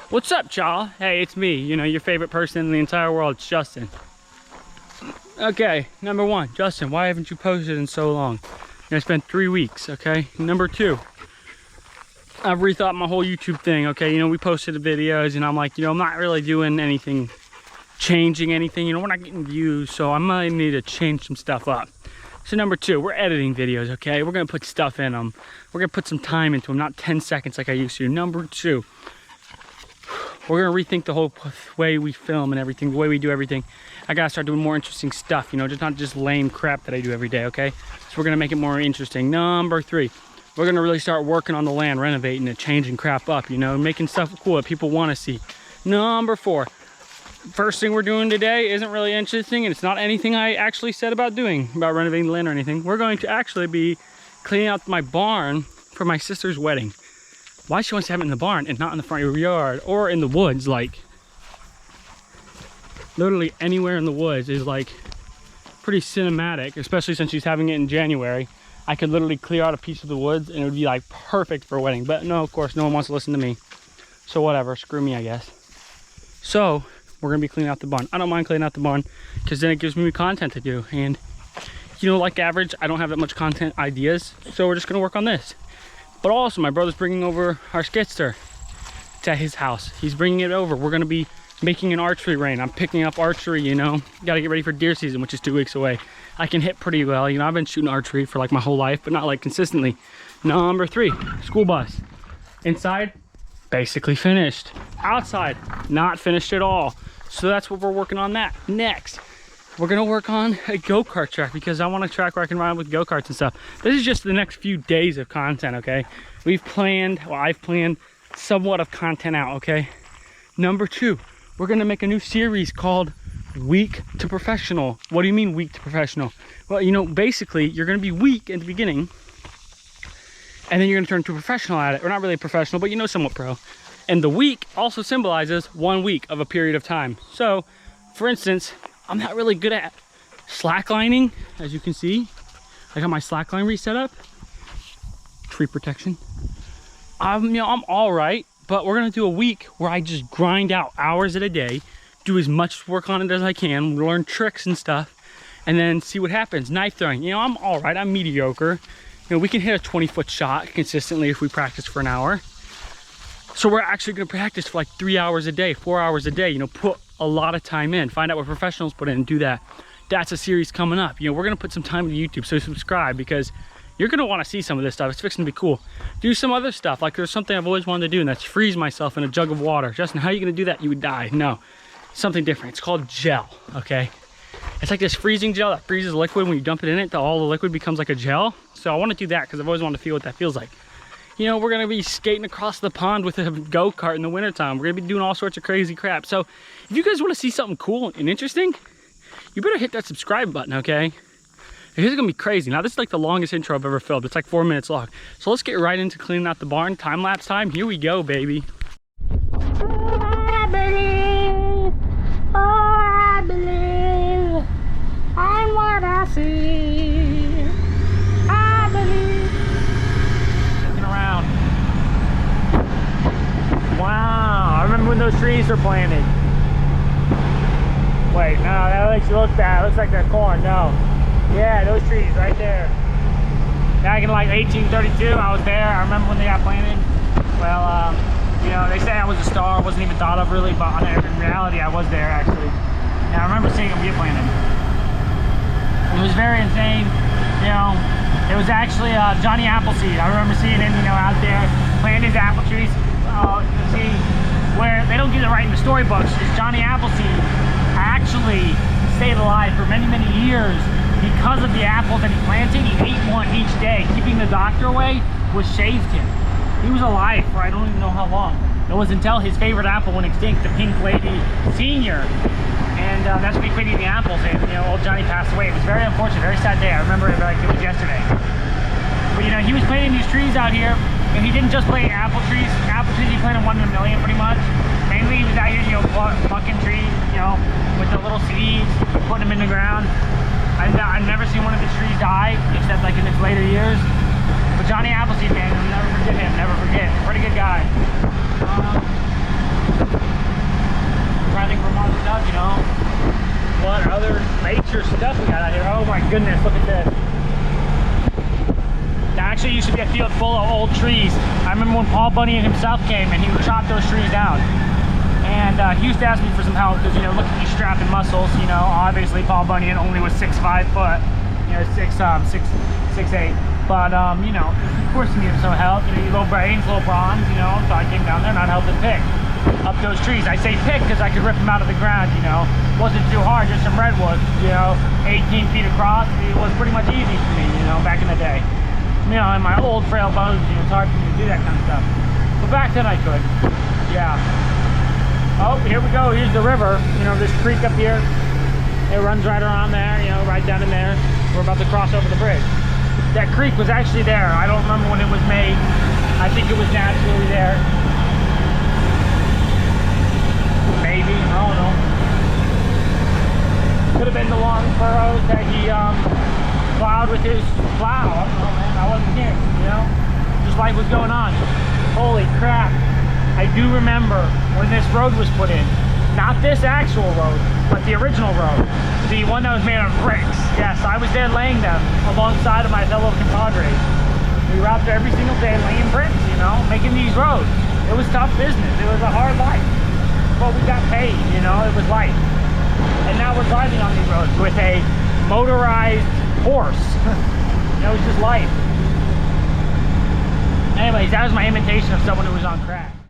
What's up, y'all? Hey, it's me, you know, your favorite person in the entire world. It's Justin. Okay, number one, Justin, why haven't you posted in so long? You know, it's been 3 weeks, okay? Number two, I've rethought my whole YouTube thing, okay? You know, we posted the videos and I'm like, you know, I'm not really doing anything, changing anything. You know, we're not getting views, so I might need to change some stuff up. So number two, we're editing videos, okay? We're gonna put stuff in them. We're gonna put some time into them, not 10 seconds like I used to. Number two, we're gonna rethink the whole way we film and everything, the way we do everything. I gotta start doing more interesting stuff, you know, just not just lame crap that I do every day, okay? So we're gonna make it more interesting. Number three, we're gonna really start working on the land, renovating it, changing crap up, you know, making stuff cool that people wanna see. Number four, first thing we're doing today isn't really interesting, and it's not anything I actually said about doing, about renovating the land or anything. We're going to actually be cleaning out my barn for my sister's wedding. Why she wants to have it in the barn and not in the front yard or in the woods, like literally anywhere in the woods is like pretty cinematic, especially since she's having it in January. I could literally clear out a piece of the woods and it would be like perfect for a wedding. But no, of course, no one wants to listen to me. So whatever, screw me, I guess. So we're gonna be cleaning out the barn. I don't mind cleaning out the barn because then it gives me content to do. And you know, like average, I don't have that much content ideas. So we're just gonna work on this. But also, my brother's bringing over our skidster to his house. He's bringing it over. We're gonna be making an archery range. I'm picking up archery, you know. Gotta get ready for deer season, which is 2 weeks away. I can hit pretty well. You know, I've been shooting archery for like my whole life, but not like consistently. Number three, school bus. Inside, basically finished. Outside, not finished at all. So that's what we're working on that. Next, we're gonna work on a go-kart track because I want a track where I can ride with go-karts and stuff. This is just the next few days of content, okay? We've planned, well, I've planned somewhat of content out, okay? Number two, we're gonna make a new series called Weak to Professional. What do you mean weak to professional? Well, you know, basically you're gonna be weak in the beginning and then you're gonna turn to a professional at it. Or not really a professional, but you know, somewhat pro. And the week also symbolizes 1 week of a period of time. So, for instance, I'm not really good at slacklining, as you can see. I got my slackline reset up. Tree protection. You know, I'm all right, but we're gonna do a week where I just grind out hours at a day, do as much work on it as I can, learn tricks and stuff, and then see what happens. Knife throwing, you know, I'm all right, I'm mediocre. You know, we can hit a 20-foot shot consistently if we practice for an hour. So we're actually gonna practice for like 3 hours a day, 4 hours a day, you know, put a lot of time in, find out what professionals put in and do that. That's a series coming up. You know, we're gonna put some time into YouTube, so subscribe because you're gonna wanna see some of this stuff. It's fixing to be cool. Do some other stuff, like there's something I've always wanted to do, and that's freeze myself in a jug of water. Justin, how are you gonna do that? You would die. No, something different. It's called gel, okay? It's like this freezing gel that freezes liquid. When you dump it in it, all the liquid becomes like a gel. So I wanna do that because I've always wanted to feel what that feels like. You know, we're gonna be skating across the pond with a go-kart in the wintertime. We're gonna be doing all sorts of crazy crap. So if you guys wanna see something cool and interesting, you better hit that subscribe button, okay? This is gonna be crazy. Now this is like the longest intro I've ever filmed. It's like 4 minutes long. So let's get right into cleaning out the barn. Time-lapse time, here we go, baby. I believe I'm what I see. I believe. Looking around. Wow, I remember when those trees were planted. Wait, no, that makes it look bad. It looks like they're corn, no. Yeah, those trees right there. Back in like 1832, I was there. I remember when they got planted. Well, you know, they say I was a star. Wasn't even thought of really, but in reality, I was there actually. And I remember seeing them get planted. It was very insane. You know, it was actually Johnny Appleseed. I remember seeing him, you know, out there planting his apple trees. You see, where they don't get it right in the storybooks is Johnny Appleseed actually stayed alive for many, many years. Because of the apples that he planted, he ate one each day. Keeping the doctor away was shaved him. He was alive for I don't even know how long. It was until his favorite apple went extinct, the Pink Lady Senior. And that's when he quit eating apples, and you know, old Johnny passed away. It was very unfortunate, very sad day. I remember it like it was yesterday. But you know, he was planting these trees out here, and he didn't just plant apple trees. Apple trees, he planted 1 in a million pretty much. Mainly he was out here, you know, plucking trees, you know, with the little seeds, putting them in the ground. I've never seen one of the trees die, except like in its later years. But Johnny Appleseed, man, I'll never forget him, never forget. Pretty good guy. goodness, look at this. That actually used to be a field full of old trees. I remember when Paul Bunyan himself came and he would chop those trees down. And he used to ask me for some help because, you know, look at these strapping muscles, you know, obviously Paul Bunyan only was 6'5", you know, 6'8". But, you know, of course he needed some help. You know, you little brains, little bronze, you know, so I came down there and I'd help him pick up those trees. I say pick because I could rip them out of the ground, you know. Wasn't too hard, just some redwood, you know, 18 feet across. It was pretty much easy for me, you know, back in the day. You know, in my old frail bones, you know, it's hard for me to do that kind of stuff. But back then I could, yeah. Oh, here we go, here's the river. You know, this creek up here. It runs right around there, you know, right down in there. We're about to cross over the bridge. That creek was actually there. I don't remember when it was made. I think it was naturally there. Maybe, I don't know. Could have been the long furrows that he plowed with his plow. I don't know, man. I wasn't here, you know? Just life was going on. Holy crap. I do remember when this road was put in. Not this actual road, but the original road. The one that was made of bricks. Yes, I was there laying them alongside of my fellow compadres. We were out there every single day laying bricks, you know, making these roads. It was tough business. It was a hard life. But we got paid, you know, it was life. And now we're driving on these roads with a motorized horse. You know, it was just life. Anyways, that was my imitation of someone who was on crack.